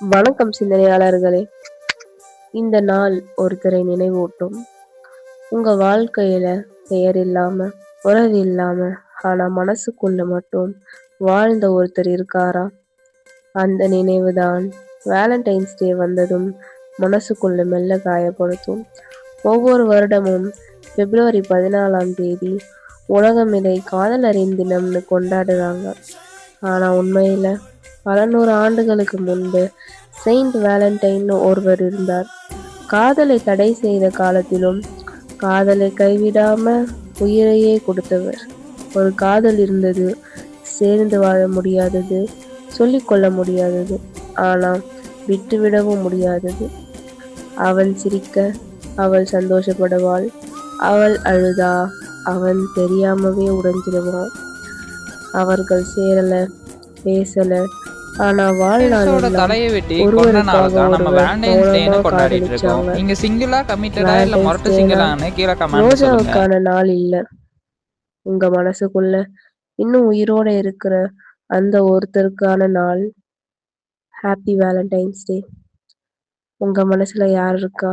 வணக்கம் சிந்தனையாளர்களே. இந்த நாள் ஒருத்தரை நினைவூட்டும். உங்க வாழ்க்கையில பெயர் இல்லாம, உறவு இல்லாம, ஆனா மனசுக்குள்ள மட்டும் வாழ்ந்த ஒருத்தர் இருக்காரா? அந்த நினைவுதான் வேலண்டைன்ஸ் டே வந்ததும் மனசுக்குள்ள மெல்ல காயப்படுத்தும். ஒவ்வொரு வருடமும் பிப்ரவரி 14ஆம் தேதி உலகம் இதை காதலரின் தினம்னு கொண்டாடுறாங்க. ஆனா உண்மையில பல நூறு ஆண்டுகளுக்கு முன்பு செயின்ட் வேலண்டைன்னு ஒருவர் இருந்தார். காதலை தடை செய்த காலத்திலும் காதலை கைவிடாம உயிரையே கொடுத்தவர். ஒரு காதல் இருந்தது, சேர்ந்து வாழ முடியாதது, சொல்லிக்கொள்ள முடியாதது, ஆனா விட்டுவிடவும் முடியாதது. அவன் சிரிக்க அவள் சந்தோஷப்படுவாள், அவள் அழுதா அவன் தெரியாமவே உடைஞ்சிடுவான். அவர்கள் சேரல, பேசல, ஆனா ஃப்ரெண்ட்ஸோட வாழ்நாளெல்லாம் தலையை வெட்டி கொன்ன நாளை ஒருவருக்காக தான் நம்ம ஒருவர் வேலண்டைன்ஸ் மௌனமா டேன்னு கொண்டாடிட்டு இருக்கோம். காதலிச்சாங்க. நீங்க சிங்கிளா கமிட்டடா இல்ல வேலண்டைன்ஸ் மொரட்டு டேனா சிங்கிளான்னு கீழே கமெண்ட்ல சொல்லுங்க. ரோஜாவுக்கான நாள் இல்ல. உங்க மனசுக்குள்ள இன்னும் உயிரோட இருக்கிற அந்த ஒருத்தருக்கான நாள். ஹாப்பி வேலண்டைன்ஸ் டே. உங்க மனசுல யார் இருக்கா?